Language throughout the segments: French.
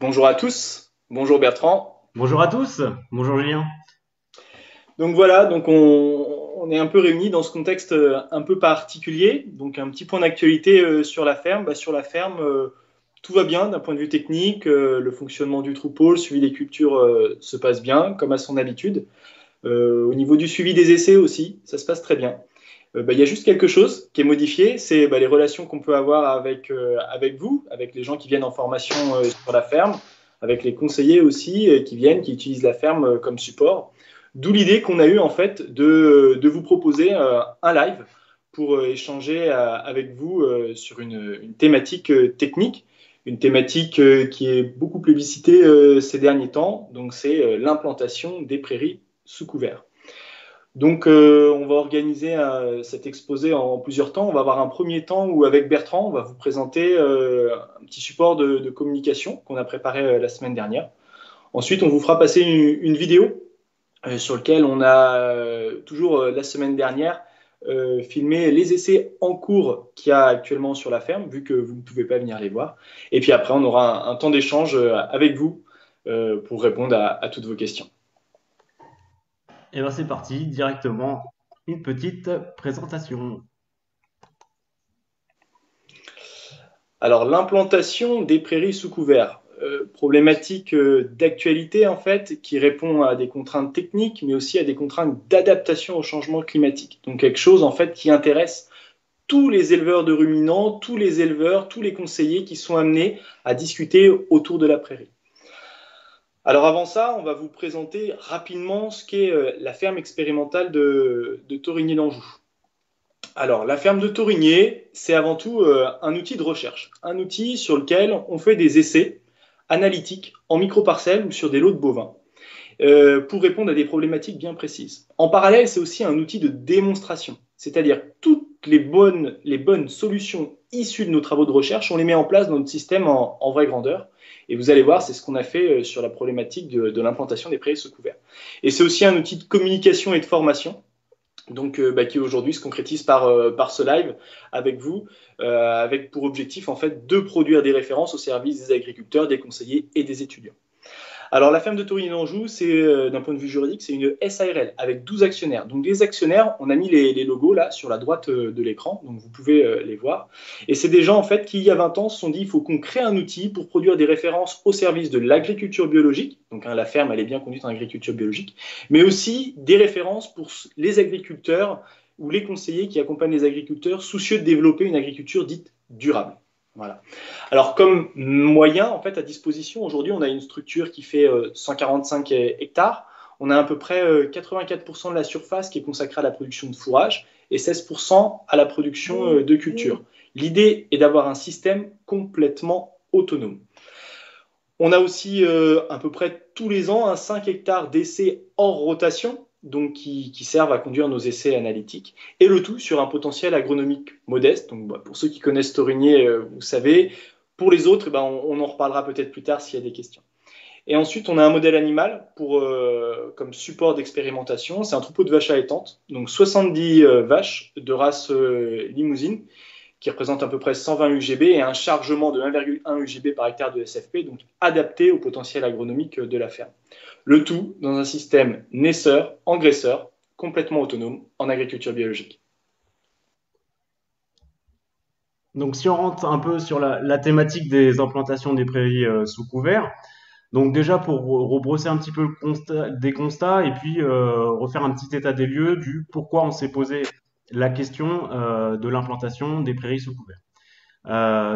Bonjour à tous, bonjour Bertrand. Bonjour à tous, bonjour Julien. Donc voilà, on est un peu réunis dans ce contexte un peu particulier. Donc un petit point d'actualité sur la ferme. Sur la ferme, tout va bien d'un point de vue technique. Le fonctionnement du troupeau, le suivi des cultures se passe bien, comme à son habitude. Au niveau du suivi des essais aussi, ça se passe très bien. Il y a juste quelque chose qui est modifié, c'est les relations qu'on peut avoir avec vous, avec les gens qui viennent en formation sur la ferme, avec les conseillers aussi qui viennent, qui utilisent la ferme comme support. D'où l'idée qu'on a eue en fait de vous proposer un live pour échanger avec vous sur une thématique technique, une thématique qui est beaucoup plébiscitée ces derniers temps. Donc c'est l'implantation des prairies sous couvert. Donc, on va organiser cet exposé en plusieurs temps. On va avoir un premier temps où, avec Bertrand, on va vous présenter un petit support de communication qu'on a préparé la semaine dernière. Ensuite, on vous fera passer une vidéo sur laquelle on a toujours la semaine dernière filmé les essais en cours qu'il y a actuellement sur la ferme, vu que vous ne pouvez pas venir les voir. Et puis après, on aura un temps d'échange avec vous pour répondre à toutes vos questions. Et bien c'est parti, directement une petite présentation. Alors, l'implantation des prairies sous couvert, problématique d'actualité en fait, qui répond à des contraintes techniques, mais aussi à des contraintes d'adaptation au changement climatique. Donc quelque chose en fait qui intéresse tous les éleveurs de ruminants, tous les éleveurs, tous les conseillers qui sont amenés à discuter autour de la prairie. Alors avant ça, on va vous présenter rapidement ce qu'est la ferme expérimentale de Torigny d'Anjou. Alors, la ferme de Torigné, c'est avant tout un outil de recherche, un outil sur lequel on fait des essais analytiques en micro-parcelles ou sur des lots de bovins pour répondre à des problématiques bien précises. En parallèle, c'est aussi un outil de démonstration, c'est-à-dire toutes les bonnes solutions issues de nos travaux de recherche, on les met en place dans notre système en vraie grandeur. Et vous allez voir, c'est ce qu'on a fait sur la problématique de l'implantation des prairies sous couvert. Et c'est aussi un outil de communication et de formation donc qui aujourd'hui se concrétise par ce live avec vous, avec pour objectif en fait de produire des références au service des agriculteurs, des conseillers et des étudiants. Alors la ferme de Torigny-d'Anjou, c'est d'un point de vue juridique, c'est une SARL avec 12 actionnaires. Donc les actionnaires, on a mis les logos là sur la droite de l'écran, donc vous pouvez les voir. Et c'est des gens en fait qui il y a 20 ans se sont dit il faut qu'on crée un outil pour produire des références au service de l'agriculture biologique. Donc la ferme elle est bien conduite en agriculture biologique, mais aussi des références pour les agriculteurs ou les conseillers qui accompagnent les agriculteurs soucieux de développer une agriculture dite durable. Voilà. Alors, comme moyen, en fait, à disposition, aujourd'hui, on a une structure qui fait 145 hectares. On a à peu près 84% de la surface qui est consacrée à la production de fourrage et 16% à la production de culture. L'idée est d'avoir un système complètement autonome. On a aussi à peu près tous les ans 5 hectares d'essais hors rotation, donc qui servent à conduire nos essais analytiques, et le tout sur un potentiel agronomique modeste. Donc, pour ceux qui connaissent Torigné, vous savez. Pour les autres, on en reparlera peut-être plus tard s'il y a des questions. Et ensuite, on a un modèle animal comme support d'expérimentation. C'est un troupeau de vaches allaitantes, donc 70 vaches de race limousine, qui représente à peu près 120 UGB et un chargement de 1,1 UGB par hectare de SFP, donc adapté au potentiel agronomique de la ferme. Le tout dans un système naisseur-engraisseur complètement autonome en agriculture biologique. Donc si on rentre un peu sur la thématique des implantations des prairies sous couvert, donc déjà pour rebrosser un petit peu des constats et puis refaire un petit état des lieux du pourquoi on s'est posé la question de l'implantation des prairies sous couvert.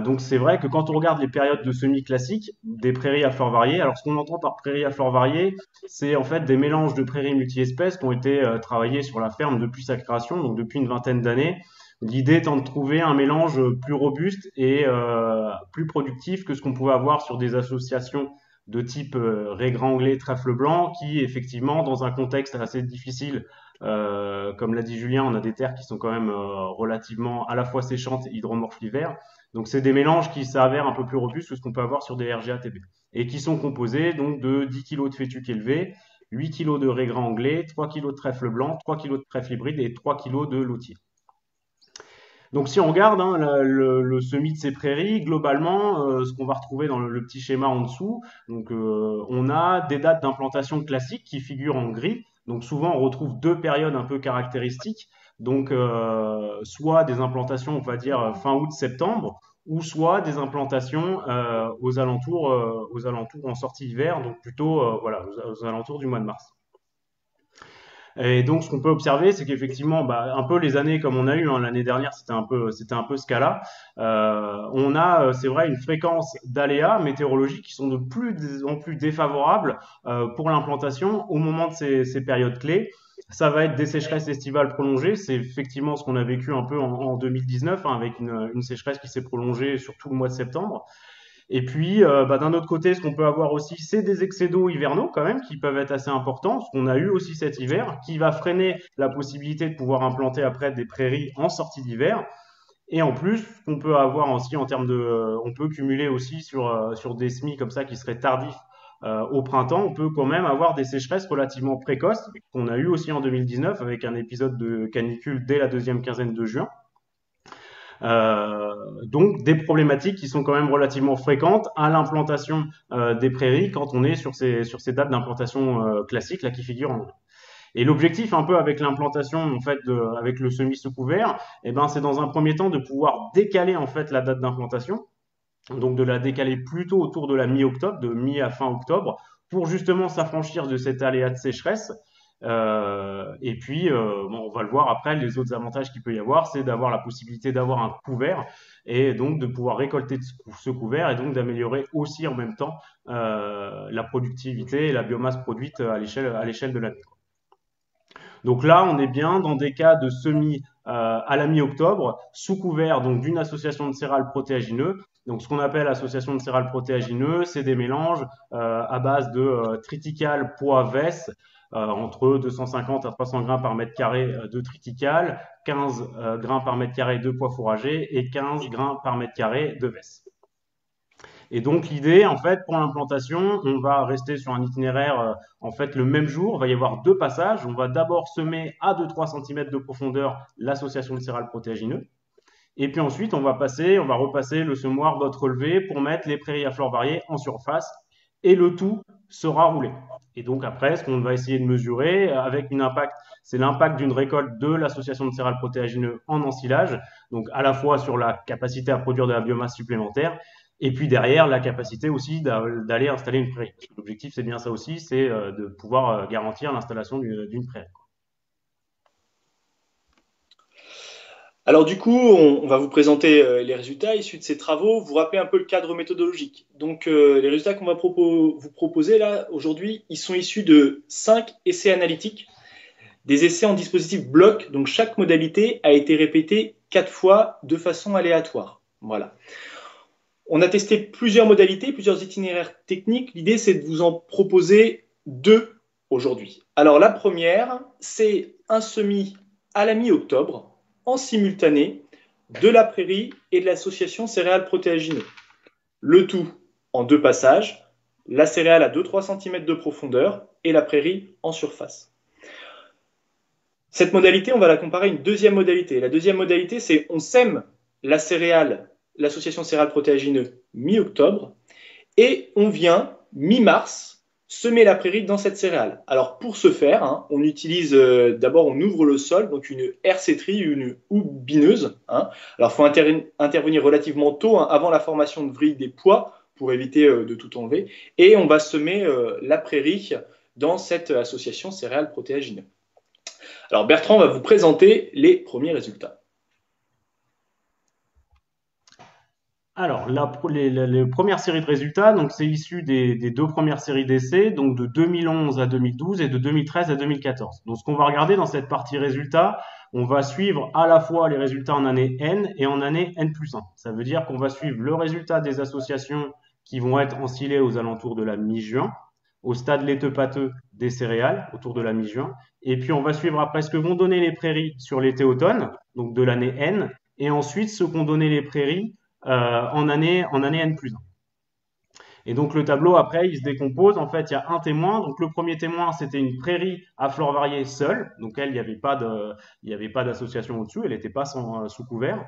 Donc c'est vrai que quand on regarde les périodes de semis classiques des prairies à fleurs variées, alors ce qu'on entend par prairies à fleurs variées, c'est en fait des mélanges de prairies multi-espèces qui ont été travaillées sur la ferme depuis sa création, donc depuis une vingtaine d'années. L'idée étant de trouver un mélange plus robuste et plus productif que ce qu'on pouvait avoir sur des associations de type raigrins anglais, trèfle blanc, qui effectivement dans un contexte assez difficile, comme l'a dit Julien, on a des terres qui sont quand même relativement à la fois séchantes et hydromorphes l'hiver. Donc c'est des mélanges qui s'avèrent un peu plus robustes que ce qu'on peut avoir sur des RGATB et qui sont composés donc de 10 kg de fétuque élevé, 8 kg de raigrins anglais, 3 kg de trèfle blanc, 3 kg de trèfle hybride et 3 kg de lotier. Donc si on regarde hein, le semis de ces prairies, globalement, ce qu'on va retrouver dans le petit schéma en dessous, donc on a des dates d'implantation classiques qui figurent en gris. Donc souvent on retrouve deux périodes un peu caractéristiques. Donc soit des implantations, on va dire fin août-septembre, ou soit des implantations aux alentours en sortie d'hiver, donc plutôt voilà aux alentours du mois de mars. Et donc, ce qu'on peut observer, c'est qu'effectivement, bah, un peu les années comme on a eu, hein, l'année dernière, c'était un peu ce cas-là. On a, c'est vrai, une fréquence d'aléas météorologiques qui sont de plus en plus défavorables pour l'implantation au moment de ces périodes clés. Ça va être des sécheresses estivales prolongées. C'est effectivement ce qu'on a vécu un peu en 2019, hein, avec une sécheresse qui s'est prolongée sur tout le mois de septembre. Et puis, bah, d'un autre côté, ce qu'on peut avoir aussi, c'est des excès d'eau hivernaux quand même qui peuvent être assez importants, ce qu'on a eu aussi cet hiver, qui va freiner la possibilité de pouvoir implanter après des prairies en sortie d'hiver. Et en plus, ce qu'on peut avoir aussi en termes de, on peut cumuler aussi sur des semis comme ça qui seraient tardifs au printemps, on peut quand même avoir des sécheresses relativement précoces qu'on a eu aussi en 2019 avec un épisode de canicule dès la deuxième quinzaine de juin. Donc des problématiques qui sont quand même relativement fréquentes à l'implantation des prairies quand on est sur ces dates d'implantation classiques là qui figurent en. Et l'objectif un peu avec l'implantation en fait avec le semis sous couvert, eh ben c'est dans un premier temps de pouvoir décaler en fait la date d'implantation, donc de la décaler plutôt autour de la mi-octobre, de mi à fin octobre, pour justement s'affranchir de cet aléa de sécheresse. Et puis, bon, on va le voir après, les autres avantages qu'il peut y avoir, c'est d'avoir la possibilité d'avoir un couvert et donc de pouvoir récolter ce couvert et donc d'améliorer aussi en même temps la productivité et la biomasse produite à l'échelle de l'année. Donc là, on est bien dans des cas de semis à la mi-octobre, sous couvert donc d'une association de céréales protéagineux. Donc ce qu'on appelle association de céréales protéagineux, c'est des mélanges à base de triticale, pois, vesse, entre 250 à 300 grains par mètre carré de triticale, 15 grains par mètre carré de pois fourragés et 15 grains par mètre carré de vesse. Et donc l'idée, en fait, pour l'implantation, on va rester sur un itinéraire, en fait, le même jour. Il va y avoir deux passages. On va d'abord semer à 2-3 cm de profondeur l'association de céréales protéagineux. Et puis ensuite, on va repasser le semoir botte relevée pour mettre les prairies à fleurs variées en surface. Et le tout sera roulé. Et donc après, ce qu'on va essayer de mesurer avec une impact, c'est l'impact d'une récolte de l'association de céréales protéagineux en ensilage, donc à la fois sur la capacité à produire de la biomasse supplémentaire, et puis derrière la capacité aussi d'aller installer une prairie. L'objectif, c'est bien ça aussi, c'est de pouvoir garantir l'installation d'une prairie. Alors du coup, on va vous présenter les résultats issus de ces travaux, vous rappeler un peu le cadre méthodologique. Donc les résultats qu'on va vous proposer là aujourd'hui, ils sont issus de 5 essais analytiques, des essais en dispositif bloc, donc chaque modalité a été répétée 4 fois de façon aléatoire. Voilà. On a testé plusieurs modalités, plusieurs itinéraires techniques. L'idée, c'est de vous en proposer 2 aujourd'hui. Alors la première, c'est un semis à la mi-octobre, en simultané, de la prairie et de l'association céréales protéagineux. Le tout en 2 passages, la céréale à 2-3 cm de profondeur et la prairie en surface. Cette modalité, on va la comparer à une deuxième modalité. La deuxième modalité, c'est on sème la céréale, l'association céréales protéagineux mi-octobre, et on vient mi-mars semer la prairie dans cette céréale. Alors pour ce faire, hein, on utilise d'abord on ouvre le sol, donc une herséterie, une houppe bineuse. Hein. Alors il faut intervenir relativement tôt, hein, avant la formation de vrille des pois pour éviter de tout enlever, et on va semer la prairie dans cette association céréales protéagineux. Alors Bertrand va vous présenter les premiers résultats. Alors, les premières séries de résultats, donc c'est issu des deux premières séries d'essais, donc de 2011 à 2012 et de 2013 à 2014. Donc, ce qu'on va regarder dans cette partie résultats, on va suivre à la fois les résultats en année N et en année N+1. Ça veut dire qu'on va suivre le résultat des associations qui vont être ensilées aux alentours de la mi-juin, au stade laiteux-pâteux des céréales, autour de la mi-juin, et puis on va suivre après ce que vont donner les prairies sur l'été-automne, donc de l'année N, et ensuite ce qu'ont donné les prairies en année N+1. Et donc le tableau, après, il se décompose. En fait, il y a un témoin. Donc le premier témoin, c'était une prairie à fleurs variées seule. Donc elle, il n'y avait pas d'association au-dessus. Elle n'était pas sous couvert.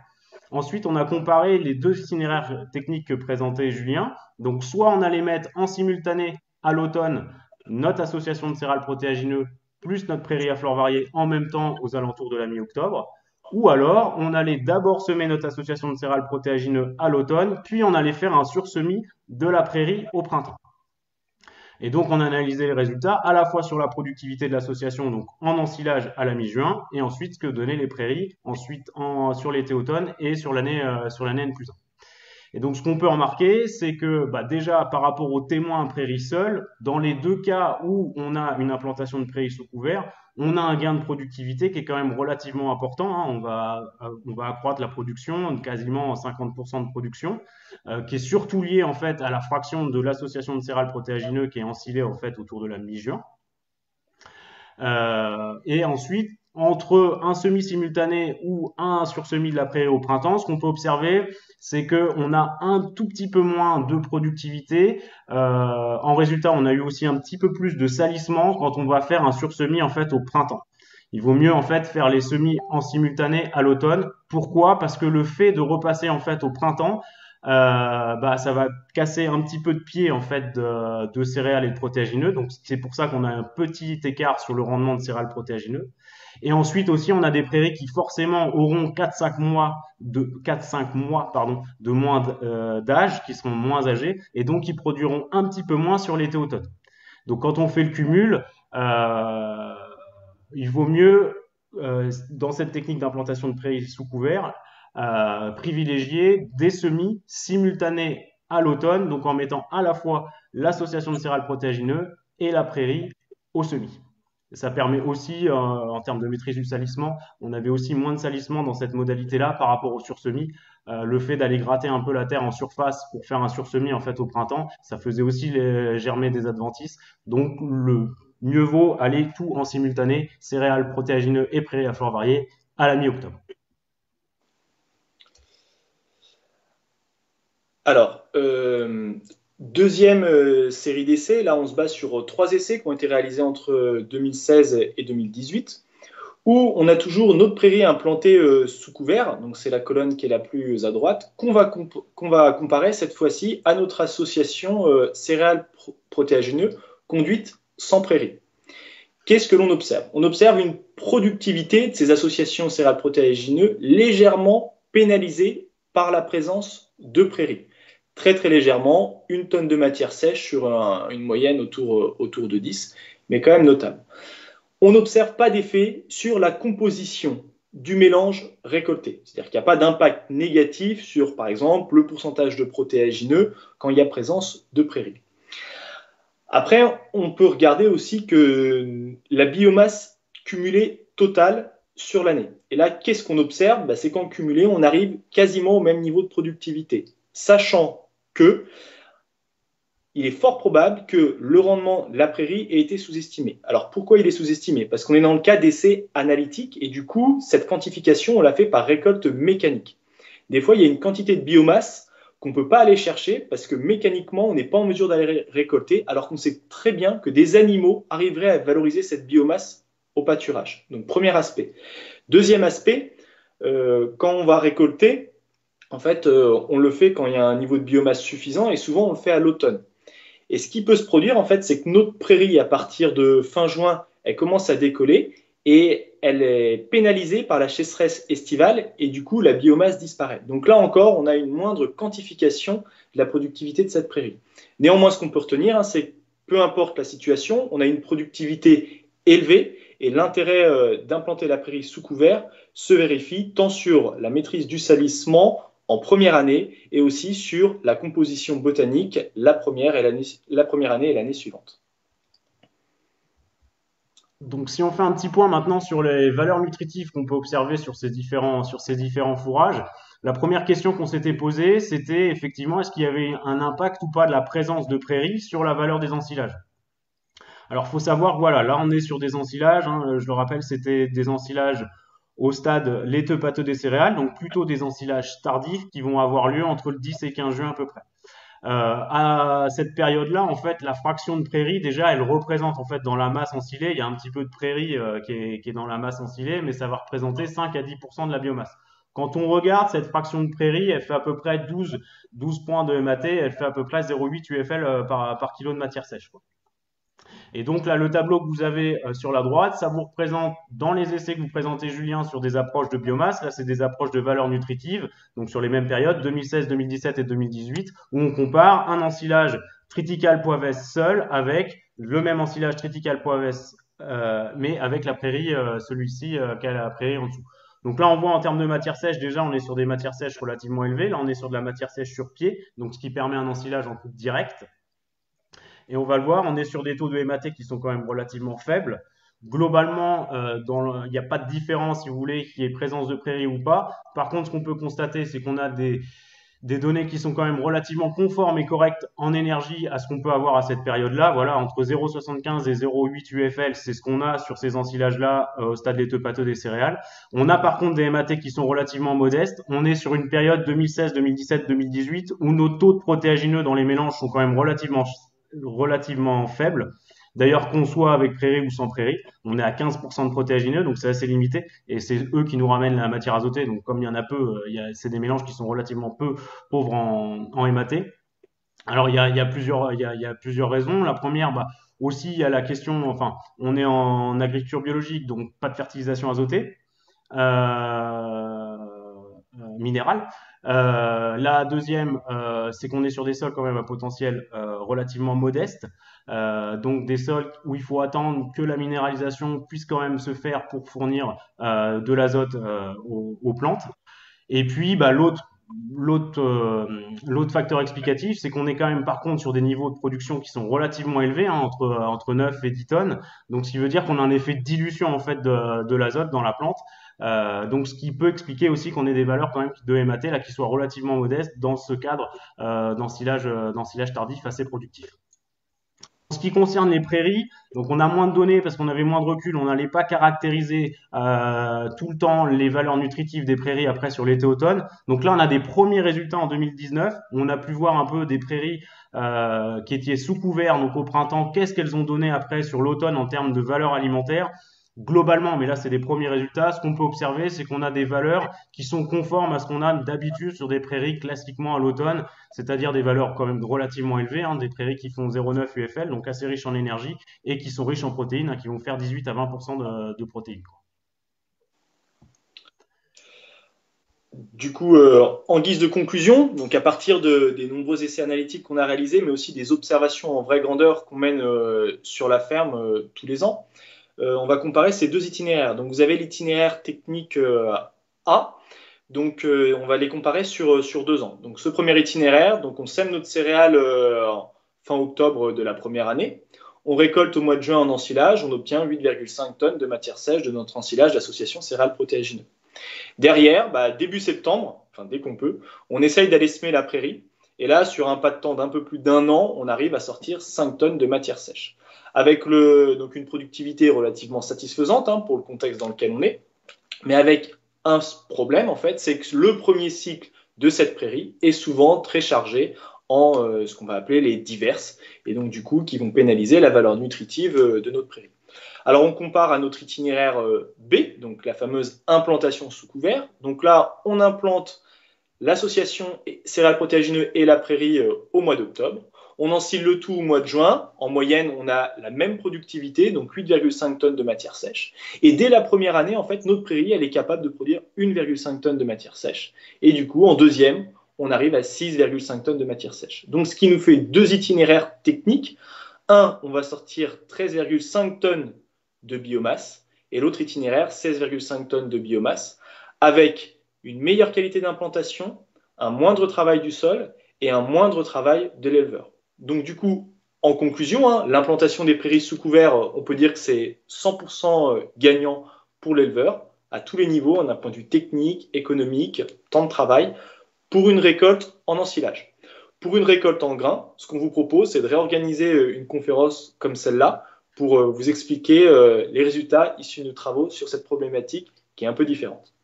Ensuite, on a comparé les deux itinéraires techniques que présentait Julien. Donc soit on allait mettre en simultané à l'automne notre association de céréales protéagineux plus notre prairie à fleurs variées en même temps aux alentours de la mi-octobre. Ou alors, on allait d'abord semer notre association de céréales protéagineux à l'automne, puis on allait faire un sursemis de la prairie au printemps. Et donc, on a analysé les résultats à la fois sur la productivité de l'association, donc en ensilage à la mi-juin, et ensuite ce que donnaient les prairies, ensuite sur l'été-automne et sur l'année N+1. Et donc, ce qu'on peut remarquer, c'est que déjà, par rapport aux témoins prairies seuls, dans les deux cas où on a une implantation de prairies sous couvert, on a un gain de productivité qui est quand même relativement important. Hein. On va accroître la production de quasiment 50% de production, qui est surtout liée en fait à la fraction de l'association de céréales protéagineux qui est ensilée en fait autour de la mi-juin. Et ensuite, entre un semis simultané ou un sursemis de la prairie au printemps, ce qu'on peut observer, c'est qu'on a un tout petit peu moins de productivité. En résultat, on a eu aussi un petit peu plus de salissement quand on va faire un sursemis en fait au printemps. Il vaut mieux en fait faire les semis en simultané à l'automne. Pourquoi? Parce que le fait de repasser en fait au printemps, ça va casser un petit peu de pied en fait de céréales et de protéagineux. Donc c'est pour ça qu'on a un petit écart sur le rendement de céréales protéagineux. Et ensuite aussi, on a des prairies qui forcément auront 4-5 mois de moins d'âge, qui seront moins âgés, et donc qui produiront un petit peu moins sur l'été-automne. Donc quand on fait le cumul, il vaut mieux, dans cette technique d'implantation de prairies sous couvert, privilégier des semis simultanés à l'automne, donc en mettant à la fois l'association de céréales protéagineux et la prairie au semis. Ça permet aussi, en termes de maîtrise du salissement, on avait aussi moins de salissement dans cette modalité-là par rapport au sursemis. Le fait d'aller gratter un peu la terre en surface pour faire un sursemis en fait au printemps, ça faisait aussi germer des adventices. Donc le mieux vaut aller tout en simultané, céréales, protéagineux et prairies à fleurs variées à la mi-octobre. Alors, deuxième série d'essais, là on se base sur 3 essais qui ont été réalisés entre 2016 et 2018, où on a toujours notre prairie implantée sous couvert, donc c'est la colonne qui est la plus à droite, qu'on va comparer cette fois-ci à notre association céréales protéagineux conduite sans prairie. Qu'est-ce que l'on observe? On observe une productivité de ces associations céréales protéagineux légèrement pénalisée par la présence de prairies. Très très légèrement, 1 tonne de matière sèche sur une moyenne autour de 10, mais quand même notable. On n'observe pas d'effet sur la composition du mélange récolté. C'est-à-dire qu'il n'y a pas d'impact négatif sur, par exemple, le pourcentage de protéagineux quand il y a présence de prairies. Après, on peut regarder aussi que la biomasse cumulée totale sur l'année. Et là, qu'est-ce qu'on observe? C'est qu'en cumulé, on arrive quasiment au même niveau de productivité, sachant que il est fort probable que le rendement de la prairie ait été sous-estimé. Alors pourquoi il est sous-estimé? Parce qu'on est dans le cas d'essais analytiques et du coup, cette quantification, on l'a fait par récolte mécanique. Des fois, il y a une quantité de biomasse qu'on ne peut pas aller chercher parce que mécaniquement, on n'est pas en mesure d'aller récolter, alors qu'on sait très bien que des animaux arriveraient à valoriser cette biomasse au pâturage. Donc, premier aspect. Deuxième aspect, quand on va récolter, en fait, on le fait quand il y a un niveau de biomasse suffisant et souvent, on le fait à l'automne. Et ce qui peut se produire, en fait, c'est que notre prairie, à partir de fin juin, elle commence à décoller et elle est pénalisée par la sécheresse estivale et du coup, la biomasse disparaît. Donc là encore, on a une moindre quantification de la productivité de cette prairie. Néanmoins, ce qu'on peut retenir, c'est que peu importe la situation, on a une productivité élevée et l'intérêt d'implanter la prairie sous couvert se vérifie tant sur la maîtrise du salissement en première année et aussi sur la composition botanique la première année et l'année suivante. Donc, si on fait un petit point maintenant sur les valeurs nutritives qu'on peut observer sur ces différents fourrages, la première question qu'on s'était posée, c'était effectivement est-ce qu'il y avait un impact ou pas de la présence de prairies sur la valeur des ensilages. Alors, faut savoir, voilà, là on est sur des ensilages, hein, je le rappelle, c'était des ensilages au stade laiteux pâteux des céréales, donc plutôt des ensilages tardifs qui vont avoir lieu entre le 10 et 15 juin à peu près. À cette période-là, en fait, la fraction de prairie, déjà, elle représente, en fait, dans la masse ensilée, il y a un petit peu de prairie qui est dans la masse ensilée, mais ça va représenter 5 à 10% de la biomasse. Quand on regarde cette fraction de prairie, elle fait à peu près 12 points de MAT, elle fait à peu près 0,8 UFL par kilo de matière sèche, quoi. Et donc là, le tableau que vous avez sur la droite, ça vous représente dans les essais que vous présentez, Julien, sur des approches de biomasse. Là, c'est des approches de valeur nutritive, donc sur les mêmes périodes, 2016, 2017 et 2018, où on compare un ensilage triticale poivès seul avec le même ensilage triticale poivès, mais avec la prairie, celui-ci, qui a la prairie en dessous. Donc là, on voit en termes de matière sèche, déjà, on est sur des matières sèches relativement élevées. Là, on est sur de la matière sèche sur pied, donc ce qui permet un ensilage en coupe directe. Et on va le voir, on est sur des taux de MAT qui sont quand même relativement faibles. Globalement, il n'y a pas de différence, si vous voulez, qu'il y ait présence de prairie ou pas. Par contre, ce qu'on peut constater, c'est qu'on a des données qui sont quand même relativement conformes et correctes en énergie à ce qu'on peut avoir à cette période-là. Voilà, entre 0,75 et 0,8 UFL, c'est ce qu'on a sur ces ensilages-là au stade laiteux-pâteux des céréales. On a par contre des MAT qui sont relativement modestes. On est sur une période 2016, 2017, 2018 où nos taux de protéagineux dans les mélanges sont quand même relativement faibles. D'ailleurs, qu'on soit avec prairie ou sans prairie, on est à 15% de protéagineux, donc c'est assez limité. Et c'est eux qui nous ramènent la matière azotée. Donc, comme il y en a peu, c'est des mélanges qui sont relativement peu pauvres en MAT. Alors, il y a plusieurs raisons. La première, aussi, il y a la question, enfin, on est en agriculture biologique, donc pas de fertilisation azotée. Minérale. La deuxième, c'est qu'on est sur des sols quand même à potentiel relativement modeste, donc des sols où il faut attendre que la minéralisation puisse quand même se faire pour fournir de l'azote aux plantes. Et puis, l'autre facteur explicatif, c'est qu'on est quand même par contre sur des niveaux de production qui sont relativement élevés, hein, entre 9 et 10 tonnes. Donc, ce qui veut dire qu'on a un effet de dilution en fait de l'azote dans la plante. Donc, ce qui peut expliquer aussi qu'on ait des valeurs quand même de MAT là qui soient relativement modestes dans ce cadre d'ensilage tardif assez productif. En ce qui concerne les prairies, donc on a moins de données parce qu'on avait moins de recul, on n'allait pas caractériser tout le temps les valeurs nutritives des prairies après sur l'été-automne. Donc là, on a des premiers résultats en 2019. On a pu voir un peu des prairies qui étaient sous couvert, donc au printemps, qu'est-ce qu'elles ont donné après sur l'automne en termes de valeurs alimentaires. Globalement, mais là c'est des premiers résultats, ce qu'on peut observer, c'est qu'on a des valeurs qui sont conformes à ce qu'on a d'habitude sur des prairies classiquement à l'automne, c'est-à-dire des valeurs quand même relativement élevées, hein, des prairies qui font 0,9 UFL, donc assez riches en énergie, et qui sont riches en protéines, hein, qui vont faire 18 à 20% de protéines. Du coup, en guise de conclusion, donc à partir des nombreux essais analytiques qu'on a réalisés, mais aussi des observations en vraie grandeur qu'on mène sur la ferme tous les ans, on va comparer ces deux itinéraires. Donc vous avez l'itinéraire technique A, donc on va les comparer sur 2 ans. Donc ce premier itinéraire, donc on sème notre céréale fin octobre de la première année. On récolte au mois de juin en ensilage, on obtient 8,5 tonnes de matière sèche de notre ensilage d'association céréales protéagineux. Derrière, début septembre, enfin dès qu'on peut, on essaye d'aller semer la prairie. Et là, sur un pas de temps d'un peu plus d'1 an, on arrive à sortir 5 tonnes de matière sèche. Avec donc une productivité relativement satisfaisante hein, pour le contexte dans lequel on est, mais avec un problème en fait, c'est que le premier cycle de cette prairie est souvent très chargé en ce qu'on va appeler les diverses, et donc du coup qui vont pénaliser la valeur nutritive de notre prairie. Alors on compare à notre itinéraire B, donc la fameuse implantation sous couvert. Donc là, on implante l'association céréales protéagineux et la prairie au mois d'octobre. On ensile le tout au mois de juin. En moyenne, on a la même productivité, donc 8,5 tonnes de matière sèche. Et dès la première année, en fait, notre prairie, elle est capable de produire 1,5 tonnes de matière sèche. Et du coup, en deuxième, on arrive à 6,5 tonnes de matière sèche. Donc, ce qui nous fait 2 itinéraires techniques. Un, on va sortir 13,5 tonnes de biomasse et l'autre itinéraire, 16,5 tonnes de biomasse, avec une meilleure qualité d'implantation, un moindre travail du sol et un moindre travail de l'éleveur. Donc du coup, en conclusion, hein, l'implantation des prairies sous couvert, on peut dire que c'est 100% gagnant pour l'éleveur, à tous les niveaux, d'un point de vue technique, économique, temps de travail, pour une récolte en ensilage. Pour une récolte en grain, ce qu'on vous propose, c'est de réorganiser une conférence comme celle-là pour vous expliquer les résultats issus de nos travaux sur cette problématique qui est un peu différente.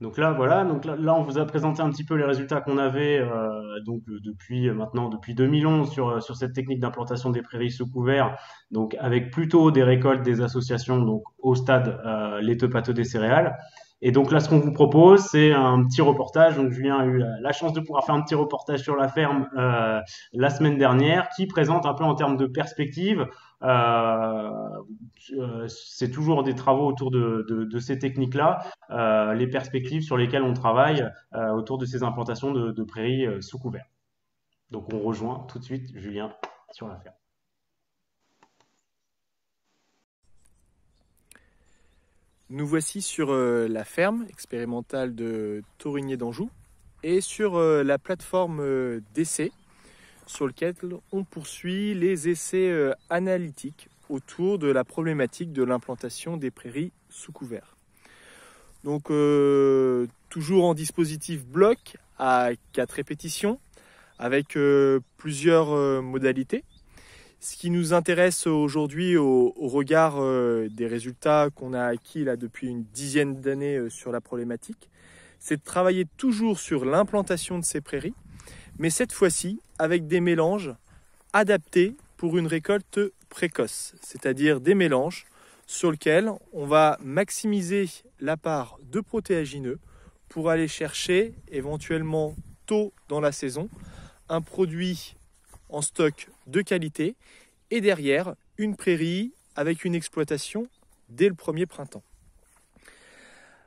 Donc là, voilà. Donc là, on vous a présenté un petit peu les résultats qu'on avait depuis 2011 sur cette technique d'implantation des prairies sous couvert. Donc avec plutôt des récoltes des associations donc au stade laiteux pâteux des céréales. Et donc là, ce qu'on vous propose, c'est un petit reportage. Donc Julien a eu la chance de pouvoir faire un petit reportage sur la ferme la semaine dernière, qui présente un peu en termes de perspective. Euh, c'est toujours des travaux autour de ces techniques-là, les perspectives sur lesquelles on travaille autour de ces implantations de prairies sous couvert. Donc on rejoint tout de suite Julien sur la ferme. Nous voici sur la ferme expérimentale de Thorigné d'Anjou et sur la plateforme d'essai sur laquelle on poursuit les essais analytiques autour de la problématique de l'implantation des prairies sous couvert. Donc toujours en dispositif bloc à 4 répétitions avec plusieurs modalités. Ce qui nous intéresse aujourd'hui au regard des résultats qu'on a acquis là, depuis une dizaine d'années sur la problématique, c'est de travailler toujours sur l'implantation de ces prairies, mais cette fois-ci avec des mélanges adaptés pour une récolte précoce, c'est-à-dire des mélanges sur lesquels on va maximiser la part de protéagineux pour aller chercher éventuellement tôt dans la saison un produit en stock de qualité et derrière une prairie avec une exploitation dès le premier printemps.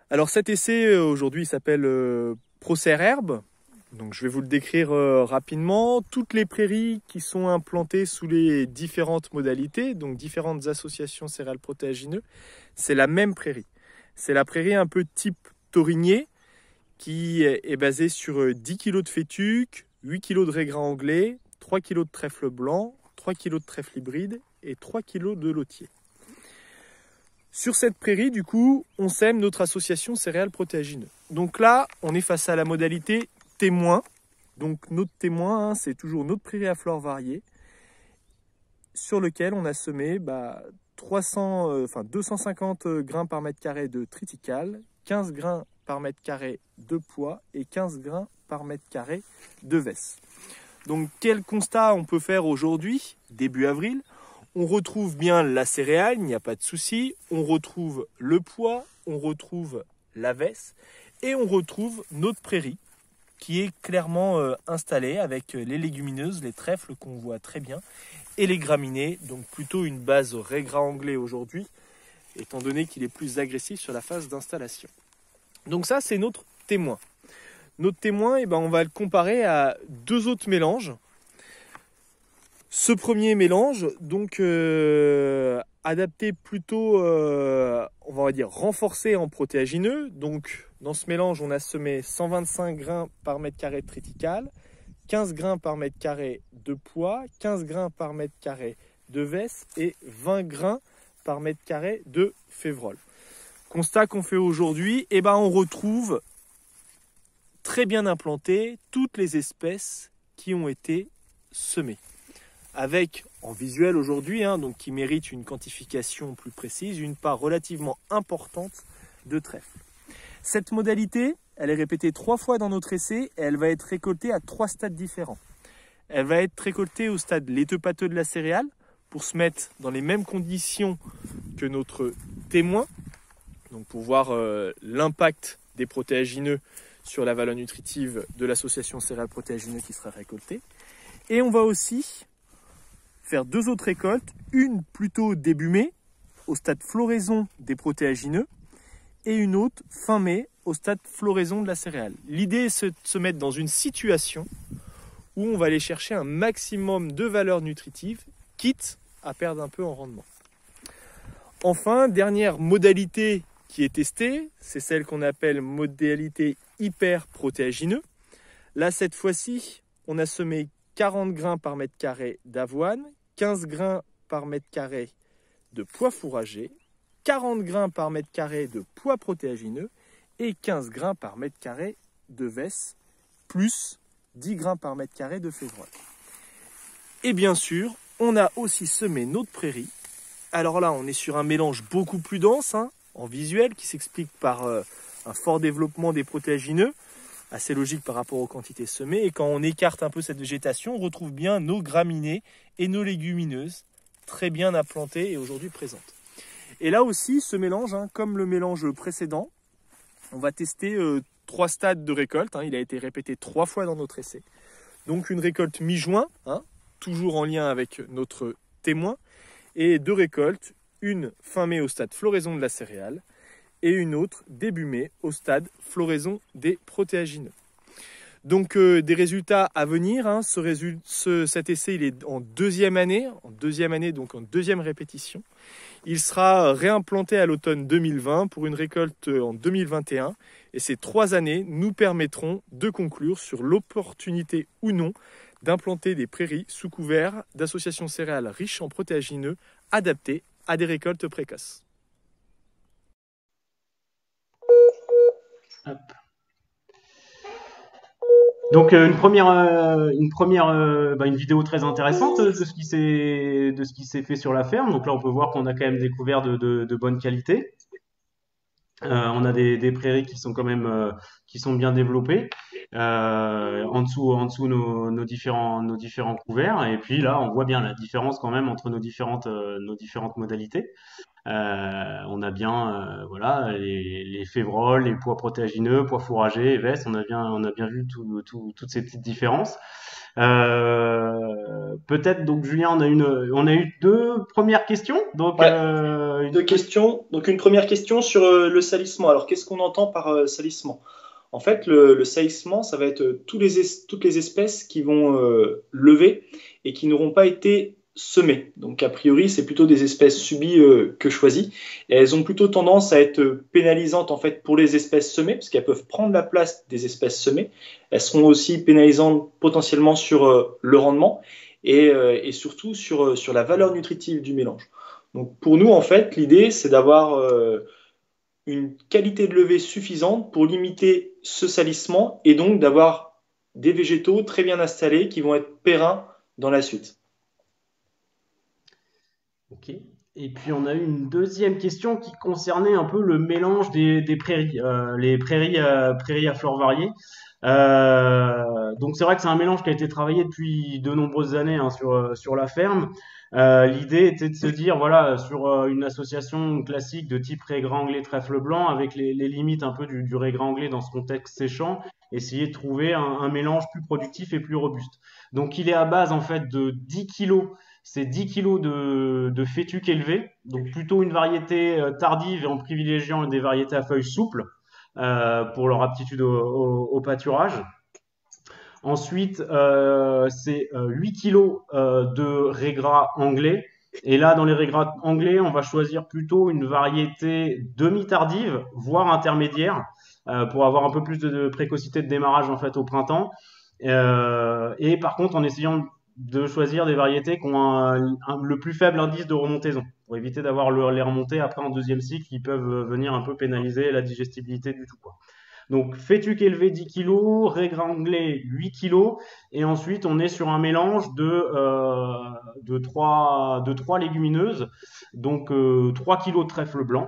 Alors cet essai aujourd'hui s'appelle Procer Herbe. Donc je vais vous le décrire rapidement. Toutes les prairies qui sont implantées sous les différentes modalités, donc différentes associations céréales protéagineux, c'est la même prairie. C'est la prairie un peu type Thorigné qui est basée sur 10 kg de fétuque, 8 kg de raisin anglais, 3 kg de trèfle blanc, 3 kg de trèfle hybride et 3 kg de lotier. Sur cette prairie, du coup, on sème notre association céréales protéagineux. Donc là, on est face à la modalité témoin. Donc notre témoin, c'est toujours notre prairie à flore variée sur lequel on a semé 250 grains par mètre carré de triticale, 15 grains par mètre carré de pois et 15 grains par mètre carré de vesse. Donc quel constat on peut faire aujourd'hui, début avril? On retrouve bien la céréale, il n'y a pas de souci. On retrouve le pois, on retrouve la vesse et on retrouve notre prairie qui est clairement installée avec les légumineuses, les trèfles qu'on voit très bien et les graminées, donc plutôt une base raisin anglais aujourd'hui étant donné qu'il est plus agressif sur la phase d'installation. Donc ça c'est notre témoin. Notre témoin, on va le comparer à deux autres mélanges. Ce premier mélange, donc adapté plutôt, on va dire renforcé en protéagineux. Donc dans ce mélange, on a semé 125 grains par mètre carré de triticale, 15 grains par mètre carré de pois, 15 grains par mètre carré de vesse et 20 grains par mètre carré de févrole. Constat qu'on fait aujourd'hui, on retrouve très bien implanté toutes les espèces qui ont été semées. Avec en visuel aujourd'hui, donc qui mérite une quantification plus précise, une part relativement importante de trèfle. Cette modalité, elle est répétée 3 fois dans notre essai et elle va être récoltée à 3 stades différents. Elle va être récoltée au stade laiteux pâteux de la céréale pour se mettre dans les mêmes conditions que notre témoin, donc pour voir l'impact des protéagineux sur la valeur nutritive de l'association céréales protéagineux qui sera récoltée. Et on va aussi faire 2 autres récoltes, une plutôt début mai, au stade floraison des protéagineux, et une autre fin mai, au stade floraison de la céréale. L'idée est de se mettre dans une situation où on va aller chercher un maximum de valeur nutritive, quitte à perdre un peu en rendement. Enfin, dernière modalité qui est testée, c'est celle qu'on appelle modalité hyper protéagineux. Là, cette fois-ci, on a semé 40 grains par mètre carré d'avoine, 15 grains par mètre carré de pois fourragés, 40 grains par mètre carré de pois protéagineux et 15 grains par mètre carré de vesse, plus 10 grains par mètre carré de févrole. Et bien sûr, on a aussi semé notre prairie. Alors là, on est sur un mélange beaucoup plus dense, en visuel, qui s'explique par un fort développement des protéagineux, assez logique par rapport aux quantités semées. Et quand on écarte un peu cette végétation, on retrouve bien nos graminées et nos légumineuses très bien implantées et aujourd'hui présentes. Et là aussi, ce mélange, comme le mélange précédent, on va tester 3 stades de récolte. Il a été répété 3 fois dans notre essai. Donc une récolte mi-juin, toujours en lien avec notre témoin, et 2 récoltes, une fin mai au stade floraison de la céréale et une autre début mai au stade floraison des protéagineux. Donc des résultats à venir. Cet essai il est en deuxième année, donc en deuxième répétition. Il sera réimplanté à l'automne 2020 pour une récolte en 2021. Et ces 3 années nous permettront de conclure sur l'opportunité ou non d'implanter des prairies sous couvert d'associations céréales riches en protéagineux adaptées à des récoltes précoces. Hop. Donc une vidéo très intéressante de ce qui s'est fait sur la ferme. Donc là on peut voir qu'on a quand même découvert de bonne qualité. On a des prairies qui sont quand même qui sont bien développées. En dessous nos différents couverts. Et puis là on voit bien la différence quand même entre nos différentes modalités. On a bien voilà les févroles, les pois protéagineux, pois fourragers, évesses, on a bien vu toutes ces petites différences. Peut-être donc Julien, on a eu 2 premières questions. Donc ouais, 2 questions. Donc une première question sur le salissement. Alors qu'est-ce qu'on entend par salissement? En fait, le salissement, ça va être toutes les espèces qui vont lever et qui n'auront pas été semées. Donc a priori, c'est plutôt des espèces subies que choisies. Et elles ont plutôt tendance à être pénalisantes en fait pour les espèces semées, parce qu'elles peuvent prendre la place des espèces semées. Elles seront aussi pénalisantes potentiellement sur le rendement et surtout sur la valeur nutritive du mélange. Donc pour nous, en fait, l'idée, c'est d'avoir une qualité de levée suffisante pour limiter ce salissement et donc d'avoir des végétaux très bien installés qui vont être périns dans la suite. Ok. Et puis on a eu une deuxième question qui concernait un peu le mélange des prairies, les prairies à fleurs variées. Donc c'est vrai que c'est un mélange qui a été travaillé depuis de nombreuses années sur la ferme. L'idée était de se dire voilà sur une association classique de type raigrats anglais trèfle blanc avec les limites un peu du raigrats anglais dans ce contexte séchant, essayer de trouver un mélange plus productif et plus robuste. Donc il est à base en fait de 10 kilos. C'est 10 kilos de fétuque élevé, donc plutôt une variété tardive et en privilégiant des variétés à feuilles souples pour leur aptitude au pâturage. Ensuite, c'est 8 kilos de raigras anglais. Et là, dans les raigras anglais, on va choisir plutôt une variété demi-tardive, voire intermédiaire, pour avoir un peu plus de précocité de démarrage en fait au printemps. Et par contre, en essayant de choisir des variétés qui ont le plus faible indice de remontaison pour éviter d'avoir les remontées après en deuxième cycle qui peuvent venir un peu pénaliser la digestibilité du tout, quoi. Donc fétuque élevé 10 kg, raigrats anglais 8 kg et ensuite on est sur un mélange de 3 légumineuses, donc 3 kg de trèfle blanc,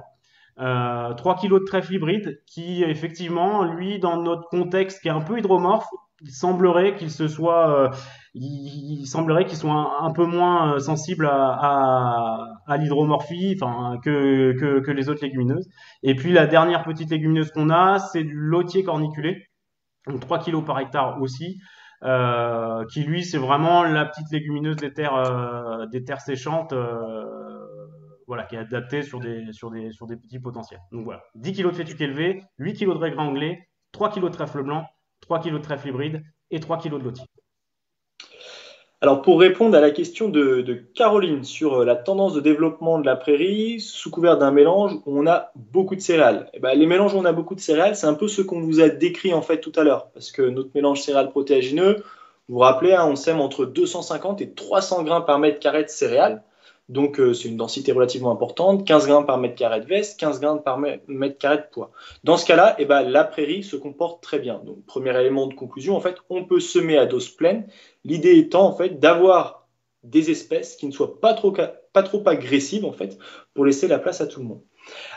3 kg de trèfle hybride qui effectivement lui dans notre contexte qui est un peu hydromorphe, il semblerait qu'ils soient un peu moins sensibles à l'hydromorphie, enfin que les autres légumineuses. Et puis la dernière petite légumineuse qu'on a, c'est du lotier corniculé, donc 3 kg par hectare aussi, qui lui c'est vraiment la petite légumineuse des terres séchantes, voilà, qui est adaptée sur des petits potentiels. Donc voilà, 10 kg de fétuque élevé, 8 kg de raigrats anglais, 3 kg de trèfle blanc, 3 kg de trèfle hybride et 3 kg de lotier. Alors pour répondre à la question de Caroline sur la tendance de développement de la prairie sous couvert d'un mélange où on a beaucoup de céréales. Et ben, les mélanges où on a beaucoup de céréales, c'est un peu ce qu'on vous a décrit en fait tout à l'heure. Parce que notre mélange céréales protéagineux, vous vous rappelez, on sème entre 250 et 300 grains par mètre carré de céréales. Donc c'est une densité relativement importante, 15 grains par mètre carré de veste, 15 grains par mètre carré de poids. Dans ce cas-là, eh ben, la prairie se comporte très bien. Donc premier élément de conclusion, en fait, on peut semer à dose pleine. L'idée étant en fait d'avoir des espèces qui ne soient pas trop agressives en fait, pour laisser la place à tout le monde.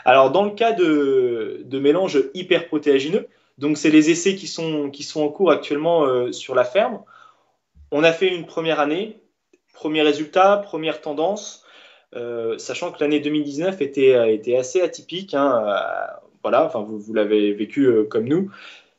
Alors, dans le cas de mélanges hyperprotéagineux, donc c'est les essais qui sont en cours actuellement sur la ferme, on a fait une première année, premier résultat, première tendance, sachant que l'année 2019 était assez atypique, hein, voilà, enfin vous l'avez vécu comme nous.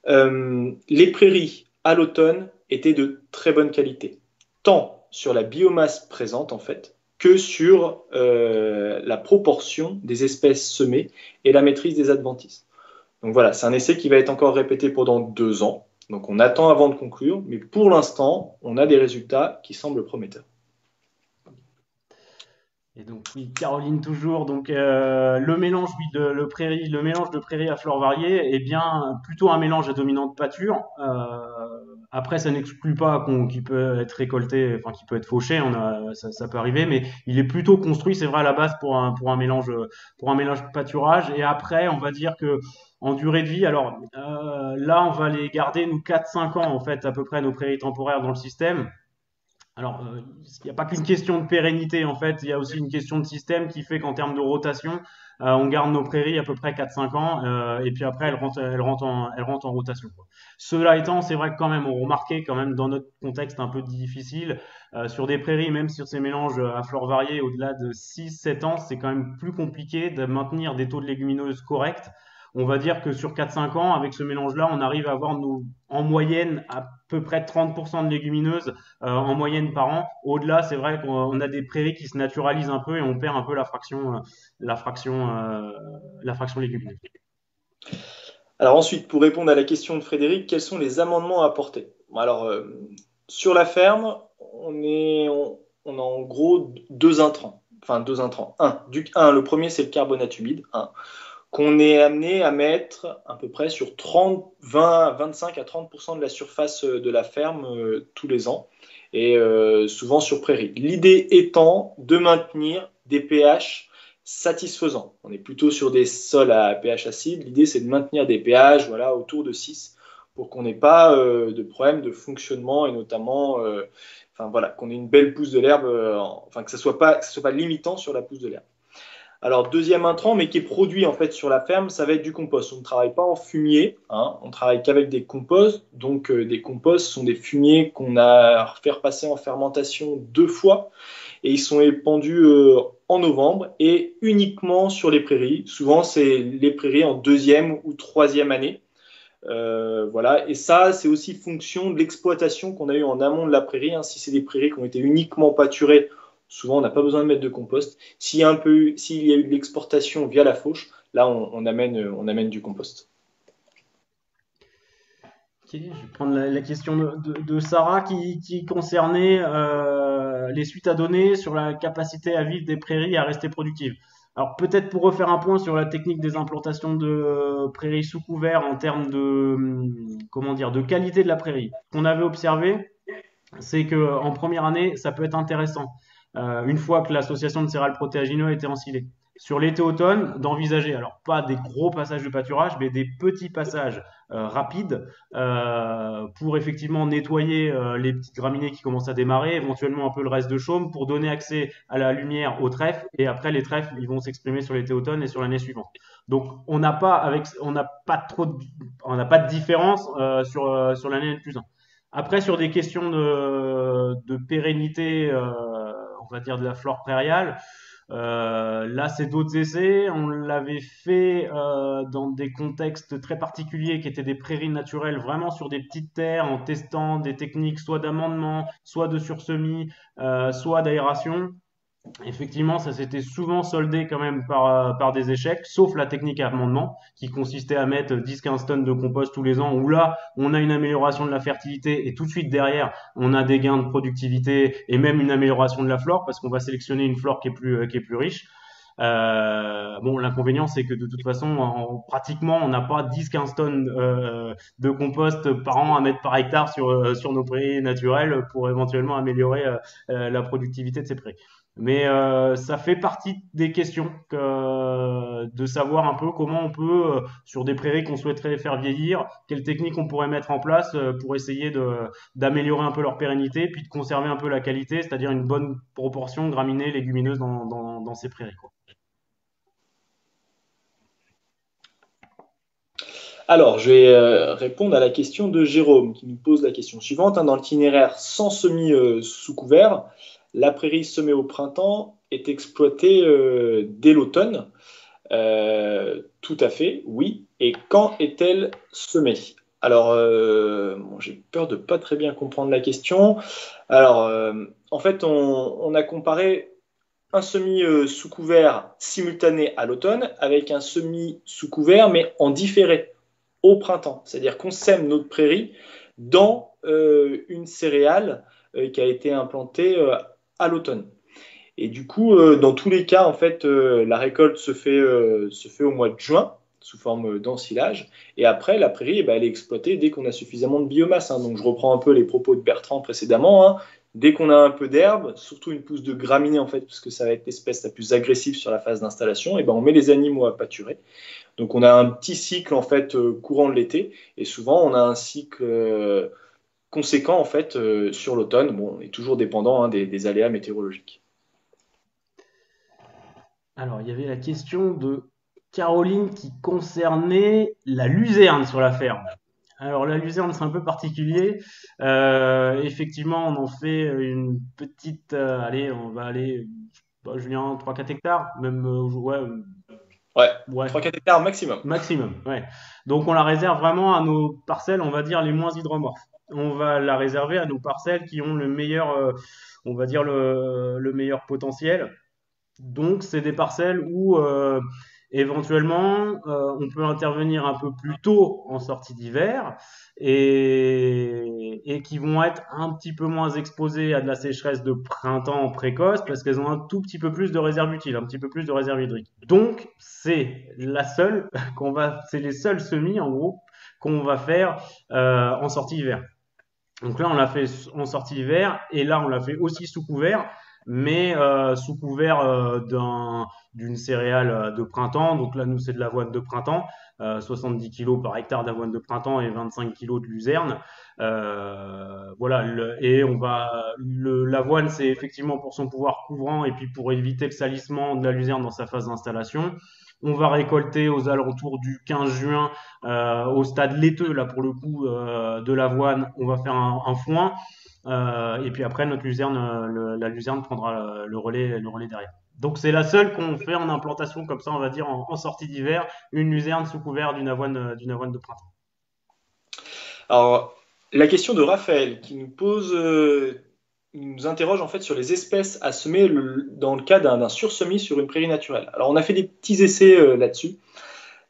Les prairies à l'automne étaient de très bonne qualité, tant sur la biomasse présente en fait, que sur la proportion des espèces semées et la maîtrise des adventices. Donc voilà, c'est un essai qui va être encore répété pendant 2 ans. Donc on attend avant de conclure, mais pour l'instant, on a des résultats qui semblent prometteurs. Et donc oui, Caroline toujours. Donc le mélange, oui, le mélange de prairies à fleurs variées est bien plutôt un mélange à dominante pâture. Après, ça n'exclut pas qu'il peut être récolté, enfin qu'il peut être fauché. Ça peut arriver, mais il est plutôt construit, c'est vrai à la base pour un mélange pâturage. Et après, on va dire que en durée de vie, alors là, on va les garder nous 4-5 ans en fait à peu près nos prairies temporaires dans le système. Alors, il n'y a pas qu'une question de pérennité, en fait, il y a aussi une question de système qui fait qu'en termes de rotation, on garde nos prairies à peu près 4-5 ans, et puis après, elles rentrent en rotation, quoi. Cela étant, c'est vrai que quand même, on remarquait quand même dans notre contexte un peu difficile, sur des prairies, même sur ces mélanges à fleurs variées, au-delà de 6-7 ans, c'est quand même plus compliqué de maintenir des taux de légumineuses corrects. On va dire que sur 4-5 ans, avec ce mélange-là, on arrive à avoir en moyenne à peu près 30% de légumineuses en moyenne par an. Au-delà, c'est vrai qu'on a des prairies qui se naturalisent un peu et on perd un peu la fraction légumineuse. Alors ensuite, pour répondre à la question de Frédéric, quels sont les amendements à apporter? Alors, sur la ferme, on a en gros deux intrants. Enfin, deux intrants. Le premier, c'est le carbonate humide, qu'on est amené à mettre à peu près sur 25 à 30% de la surface de la ferme tous les ans, et souvent sur prairie. L'idée étant de maintenir des pH satisfaisants. On est plutôt sur des sols à pH acide. L'idée, c'est de maintenir des pH autour de 6 pour qu'on n'ait pas de problème de fonctionnement et notamment qu'on ait une belle pousse de l'herbe, que ce soit pas limitant sur la pousse de l'herbe. Alors, deuxième intrant, mais qui est produit en fait sur la ferme, ça va être du compost. On ne travaille pas en fumier, on travaille qu'avec des composts. Donc, des composts sont des fumiers qu'on a fait repasser en fermentation 2 fois et ils sont épandus en novembre et uniquement sur les prairies. Souvent, c'est les prairies en 2e ou 3e année. Voilà. Et ça, c'est aussi fonction de l'exploitation qu'on a eue en amont de la prairie. Si c'est des prairies qui ont été uniquement pâturées, souvent on n'a pas besoin de mettre de compost. S'il y a eu de l'exportation via la fauche, là on amène du compost. Ok, je vais prendre la question de Sarah qui concernait les suites à donner sur la capacité à vivre des prairies et à rester productives. Alors peut-être pour refaire un point sur la technique des implantations de prairies sous couvert en termes de qualité de la prairie. Ce qu'on avait observé, c'est que en première année, ça peut être intéressant une fois que l'association de céréales protéagineux a été ensilée. Sur l'été-automne, d'envisager, alors pas des gros passages de pâturage, mais des petits passages rapides pour effectivement nettoyer les petites graminées qui commencent à démarrer, éventuellement un peu le reste de chaume pour donner accès à la lumière aux trèfles, et après les trèfles ils vont s'exprimer sur l'été-automne et sur l'année suivante. Donc on n'a pas de différence sur l'année N+1. Après, sur des questions de pérennité, on va dire de la flore prairiale, là, c'est d'autres essais. On l'avait fait dans des contextes très particuliers qui étaient des prairies naturelles, vraiment sur des petites terres, en testant des techniques soit d'amendement, soit de sursemis, soit d'aération. Effectivement, ça s'était souvent soldé quand même par des échecs, sauf la technique à amendement, qui consistait à mettre 10-15 tonnes de compost tous les ans, où là, on a une amélioration de la fertilité, et tout de suite derrière, on a des gains de productivité, et même une amélioration de la flore, parce qu'on va sélectionner une flore qui est plus riche. L'inconvénient, c'est que de toute façon, pratiquement, on n'a pas 10-15 tonnes de compost par an à mettre par hectare sur nos prairies naturelles pour éventuellement améliorer la productivité de ces prairies. Mais ça fait partie des questions de savoir un peu comment on peut, sur des prairies qu'on souhaiterait faire vieillir, quelles techniques on pourrait mettre en place pour essayer d'améliorer un peu leur pérennité, puis de conserver un peu la qualité, c'est-à-dire une bonne proportion de graminées légumineuses dans ces prairies, quoi. Alors, je vais répondre à la question de Jérôme qui nous pose la question suivante, hein. Dans l'itinéraire sans semis sous couvert, la prairie semée au printemps est exploitée dès l'automne. Tout à fait, oui. Et quand est-elle semée? Alors, bon, j'ai peur de pas très bien comprendre la question. Alors, en fait, on a comparé un semis sous couvert simultané à l'automne avec un semis sous couvert mais en différé au printemps. C'est-à-dire qu'on sème notre prairie dans une céréale qui a été implantée à l'automne. Et du coup, dans tous les cas, en fait, la récolte se fait au mois de juin sous forme d'ensilage. Et après, la prairie, eh ben, elle est exploitée dès qu'on a suffisamment de biomasse, hein. Donc, je reprends un peu les propos de Bertrand précédemment, hein. Dès qu'on a un peu d'herbe, surtout une pousse de graminée, en fait, parce que ça va être l'espèce la plus agressive sur la phase d'installation, et ben, on met les animaux à pâturer. Donc, on a un petit cycle, en fait, courant de l'été. Et souvent, on a un cycle conséquent, en fait, sur l'automne. Bon, on est toujours dépendant, hein, des aléas météorologiques. Alors, il y avait la question de Caroline qui concernait la luzerne sur la ferme. Alors, la luzerne, c'est un peu particulier. Effectivement, on en fait une petite. Allez, on va aller, je sais pas, Julien, 3-4 hectares, même, ouais, Ouais, ouais, 3-4 hectares maximum. maximum, ouais. Donc, on la réserve vraiment à nos parcelles, on va dire, les moins hydromorphes. On va la réserver à nos parcelles qui ont le meilleur, on va dire, le meilleur potentiel. Donc, c'est des parcelles où éventuellement on peut intervenir un peu plus tôt en sortie d'hiver et qui vont être un petit peu moins exposées à de la sécheresse de printemps précoce parce qu'elles ont un tout petit peu plus de réserve utile, un petit peu plus de réserve hydrique. Donc, c'est la seule c'est les seuls semis en gros qu'on va faire en sortie hiver. Donc là, on l'a fait en sortie hiver et là, on l'a fait aussi sous couvert, mais sous couvert d'une céréale de printemps. Donc là, nous, c'est de l'avoine de printemps, 70 kilos par hectare d'avoine de printemps et 25 kilos de luzerne. Voilà, et l'avoine, c'est effectivement pour son pouvoir couvrant et puis pour éviter le salissement de la luzerne dans sa phase d'installation. On va récolter aux alentours du 15 juin au stade laiteux, là pour le coup, de l'avoine, on va faire un foin. Et puis après, notre luzerne, la luzerne prendra le relais derrière. Donc c'est la seule qu'on fait en implantation comme ça, on va dire, en sortie d'hiver, une luzerne sous couvert d'une avoine de printemps. Alors, la question de Raphaël qui nous interroge en fait sur les espèces à semer dans le cas d'un sursemis sur une prairie naturelle. Alors, on a fait des petits essais là-dessus.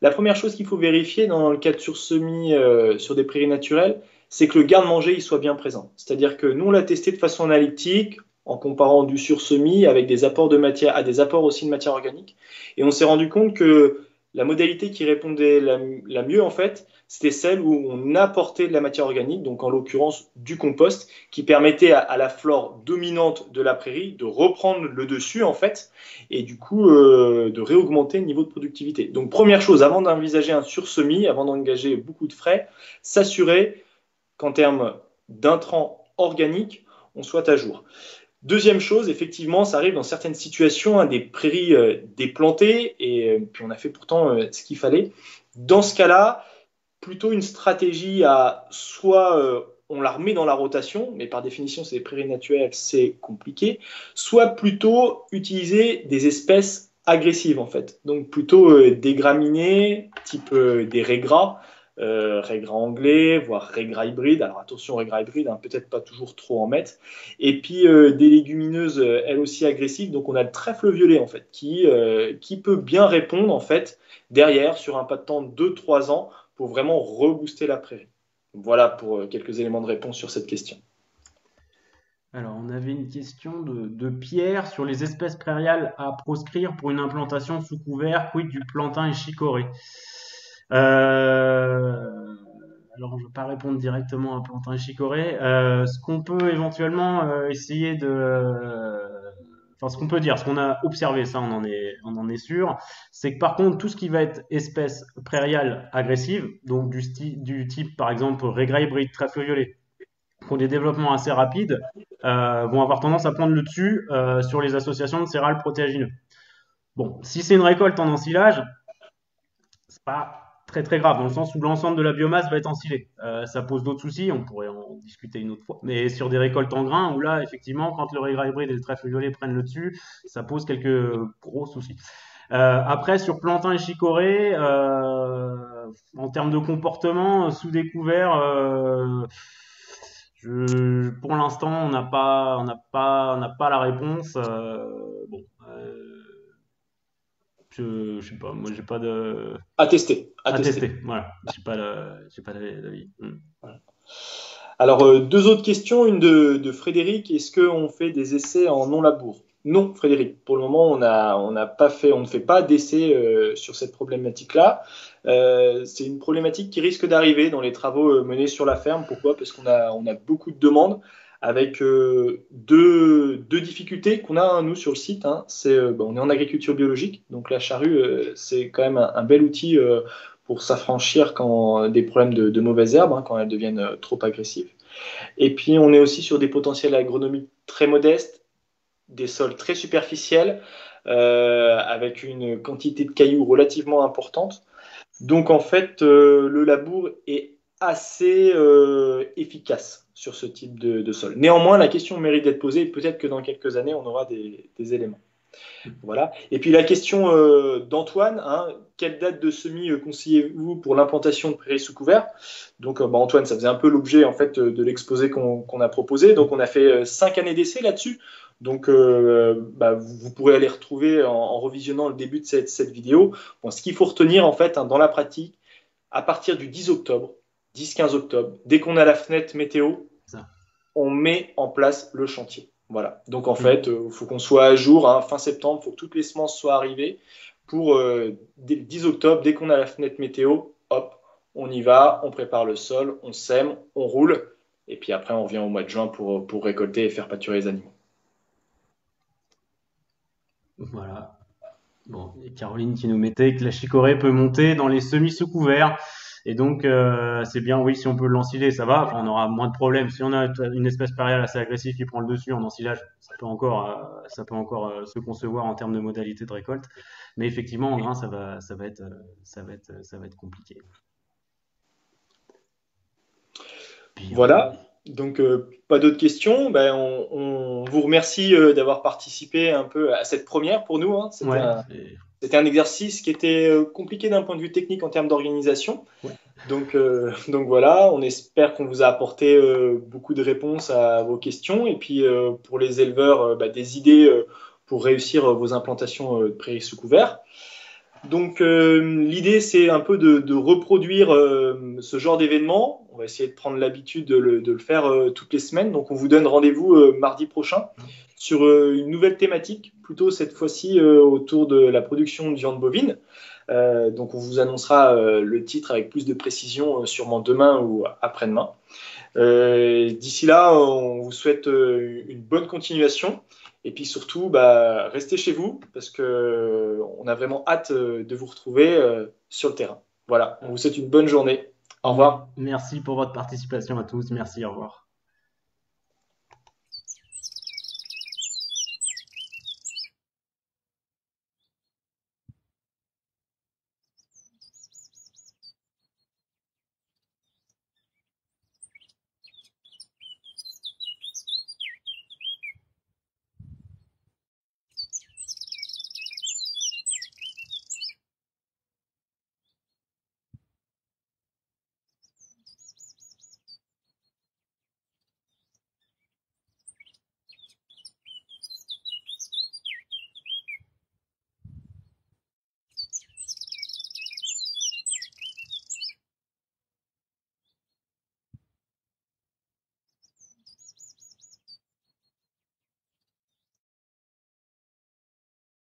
La première chose qu'il faut vérifier dans le cas de sursemis sur des prairies naturelles, c'est que le garde-manger il soit bien présent. C'est-à-dire que nous, on l'a testé de façon analytique, en comparant du sursemis avec des apports de matière, à des apports aussi de matière organique. Et on s'est rendu compte que la modalité qui répondait la mieux, en fait, c'était celle où on apportait de la matière organique, donc en l'occurrence du compost, qui permettait à la flore dominante de la prairie de reprendre le dessus, en fait, et du coup de réaugmenter le niveau de productivité. Donc première chose, avant d'envisager un sursemis, avant d'engager beaucoup de frais, s'assurer qu'en termes d'intrants organiques, on soit à jour. Deuxième chose, effectivement, ça arrive dans certaines situations, hein, des prairies déplantées, et puis on a fait pourtant ce qu'il fallait. Dans ce cas-là, plutôt une stratégie à soit on la remet dans la rotation, mais par définition, c'est des prairies naturelles, c'est compliqué, soit plutôt utiliser des espèces agressives, en fait. Donc plutôt des graminées, type des raigras, raigras anglais, voire raigras hybrides. Alors attention, raigras hybrides, hein, peut-être pas toujours trop en mettre. Et puis des légumineuses, elles aussi agressives. Donc on a le trèfle violet, en fait, qui peut bien répondre, en fait, derrière, sur un pas de temps de 2-3 ans, pour vraiment rebooster la prairie. Voilà pour quelques éléments de réponse sur cette question. Alors, on avait une question de Pierre sur les espèces prairiales à proscrire pour une implantation sous couvert, quid du plantain et chicorée. Alors, je ne vais pas répondre directement à plantain et chicorée. Ce qu'on peut éventuellement essayer enfin, ce qu'on peut dire, ce qu'on a observé, ça, on en est sûr, c'est que par contre, tout ce qui va être espèce prairiale agressive, donc du type, par exemple, raigra hybride, trèfle violet, qui ont des développements assez rapides, vont avoir tendance à prendre le dessus sur les associations de céréales protéagineux. Bon, si c'est une récolte en ensilage, c'est pas très très grave, dans le sens où l'ensemble de la biomasse va être ensilée. Ça pose d'autres soucis, on pourrait en discuter une autre fois. Mais sur des récoltes en grains, où là, effectivement, quand le raigrats hybride et le trèfle violet prennent le dessus, ça pose quelques gros soucis. Après, sur plantain et chicorée, en termes de comportement, sous découvert, pour l'instant, on n'a pas la réponse. Bon, je sais pas, moi j'ai pas de À tester, à à tester. tester. Voilà, j'ai pas d'avis. Alors, deux autres questions. Une de Frédéric. Est-ce qu'on fait des essais en non-labour? Non, Frédéric. Pour le moment, on n'a pas fait, on ne fait pas d'essais sur cette problématique-là. C'est une problématique qui risque d'arriver dans les travaux menés sur la ferme. Pourquoi? Parce on a beaucoup de demandes avec deux difficultés qu'on a, hein, nous, sur le site. Hein. On est en agriculture biologique, donc la charrue, c'est quand même un bel outil pour s'affranchir quand des problèmes de mauvaises herbes, hein, quand elles deviennent trop agressives. Et puis, on est aussi sur des potentiels agronomiques très modestes, des sols très superficiels, avec une quantité de cailloux relativement importante. Donc, en fait, le labour est assez efficace sur ce type de sol. Néanmoins, la question mérite d'être posée et peut-être que dans quelques années, on aura des éléments. Voilà. Et puis la question d'Antoine, hein, quelle date de semis conseillez-vous pour l'implantation de prairies sous couvert? Donc Antoine, ça faisait un peu l'objet en fait de l'exposé qu'on a proposé. Donc on a fait 5 années d'essai là-dessus. Donc vous pourrez aller retrouver en revisionnant le début de cette vidéo. Bon, ce qu'il faut retenir en fait, hein, dans la pratique, à partir du 10 octobre, 10-15 octobre, dès qu'on a la fenêtre météo, Ça. on met en place le chantier. Voilà. Donc en fait, il faut qu'on soit à jour, hein, fin septembre, il faut que toutes les semences soient arrivées pour dès le 10 octobre, dès qu'on a la fenêtre météo, hop, on y va, on prépare le sol, on sème, on roule, et puis après on revient au mois de juin pour récolter et faire pâturer les animaux. Voilà. Bon, et Caroline qui nous mettait que la chicorée peut monter dans les semis sous couvert. Et donc, c'est bien, oui, si on peut l'ensiler, ça va. Enfin, on aura moins de problèmes. Si on a une espèce pariale assez agressive qui prend le dessus en ensilage, ça peut encore se concevoir en termes de modalité de récolte. Mais effectivement, en grain, ça va être compliqué. Puis, Voilà. Donc, pas d'autres questions. Ben, on vous remercie d'avoir participé un peu à cette première pour nous. Hein. ouais, C'était un exercice qui était compliqué d'un point de vue technique en termes d'organisation. Ouais. Donc voilà, on espère qu'on vous a apporté beaucoup de réponses à vos questions et puis pour les éleveurs, des idées pour réussir vos implantations de prairies sous couvert. Donc l'idée c'est un peu de reproduire ce genre d'événement. On va essayer de prendre l'habitude de le faire toutes les semaines. Donc on vous donne rendez-vous mardi prochain sur une nouvelle thématique, plutôt cette fois-ci autour de la production de viande bovine. Donc on vous annoncera le titre avec plus de précision sûrement demain ou après-demain. D'ici là, on vous souhaite une bonne continuation. Et puis surtout, restez chez vous parce qu'on a vraiment hâte de vous retrouver sur le terrain. Voilà, on vous souhaite une bonne journée. Au revoir. Merci pour votre participation à tous. Merci, au revoir.